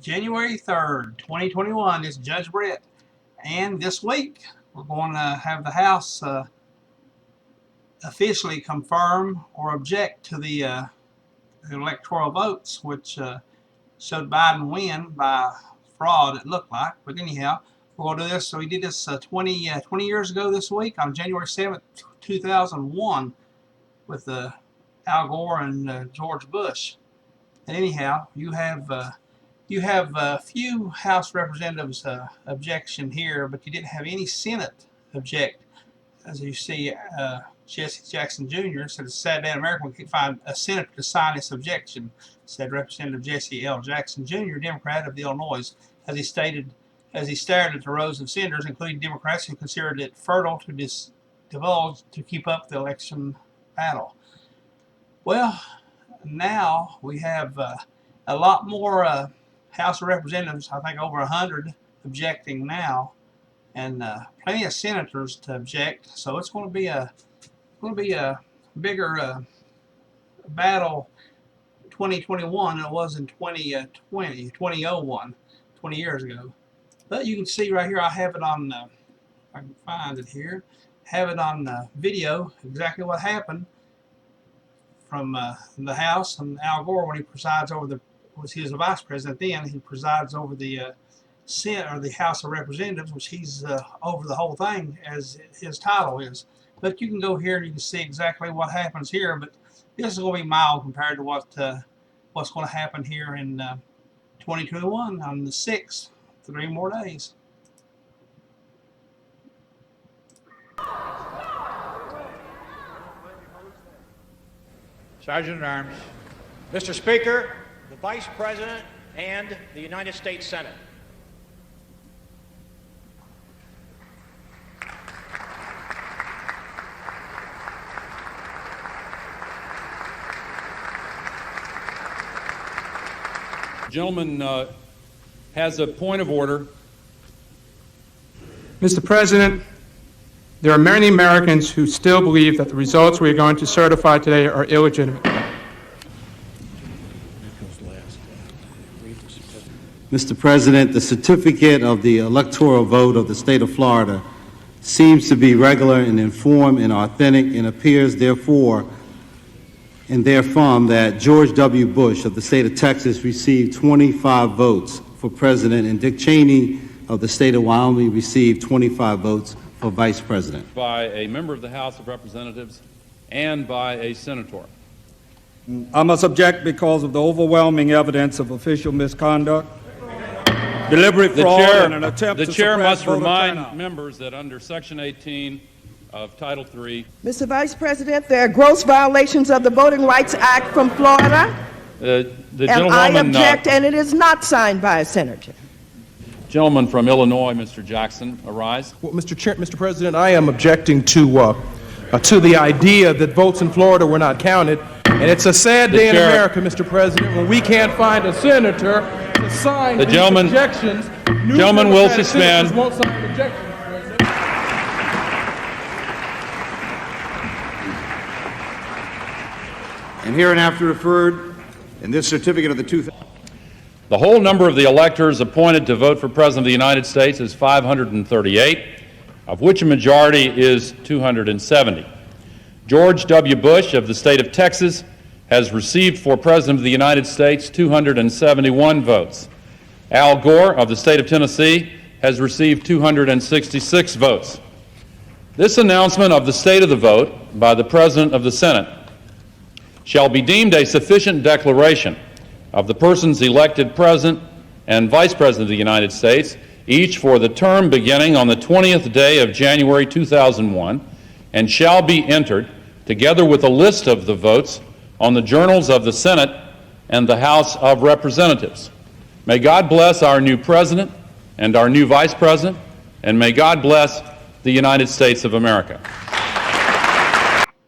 January 3rd, 2021. This is Judge Brett. And this week, we're going to have the House officially confirm or object to the electoral votes, which showed Biden win by fraud, it looked like. But anyhow, we're going to do this. So we did this 20 years ago this week on January 7th, 2001 with Al Gore and George Bush. And anyhow, you have a few House Representatives objection here, but you didn't have any Senate object. As you see, Jesse Jackson Jr. said, "It's sad day in America we can't find a senator to sign this objection," said Representative Jesse L. Jackson Jr., Democrat of Illinois, as he stared at the rows of senators, including Democrats who considered it fertile to divulge to keep up the election battle. Well, now we have a lot more House of Representatives, I think over 100 objecting now, and plenty of senators to object. So it's going to be a bigger battle 2021 than it was in 2001, 20 years ago. But you can see right here, I have it on, if I can find it here, have it on video, exactly what happened from the House, and Al Gore, when he presides over he was the vice president then, he presides over the Senate, or the House of Representatives, which he's over the whole thing, as his title is. But you can go here and you can see exactly what happens here, but this is going to be mild compared to what's going to happen here in 2021 on the 6th, 3 more days. Sergeant at Arms. Mr. Speaker, the Vice President and the United States Senate. The gentleman has a point of order. Mr. President, there are many Americans who still believe that the results we are going to certify today are illegitimate. Mr. President, the certificate of the electoral vote of the state of Florida seems to be regular and informed and authentic, and appears therefore and therefrom that George W. Bush of the state of Texas received 25 votes for president, and Dick Cheney of the state of Wyoming received 25 votes for vice president. By a member of the House of Representatives and by a senator. I must object because of the overwhelming evidence of official misconduct, deliberate fraud, and an attempt to suppress voter turnout. The chair must remind members that under Section 18 of Title III. Mr. Vice President, there are gross violations of the Voting Rights Act from Florida. The and I gentlewoman, object, and it is not signed by a senator. Gentleman from Illinois, Mr. Jackson, arise. Well, Mr. President, I am objecting to the idea that votes in Florida were not counted, and it's a sad day in America, Mr. President, when we can't find a senator to sign these objections. Gentleman will suspend. Won't sign the objections, President. And hereinafter referred in this certificate of the 2000. The whole number of the electors appointed to vote for President of the United States is 538, of which a majority is 270. George W. Bush of the state of Texas has received for President of the United States 271 votes. Al Gore of the state of Tennessee has received 266 votes. This announcement of the state of the vote by the President of the Senate shall be deemed a sufficient declaration of the persons elected President and Vice President of the United States, each for the term beginning on the 20th day of January 2001, and shall be entered, together with a list of the votes, on the journals of the Senate and the House of Representatives. May God bless our new President and our new Vice President, and may God bless the United States of America.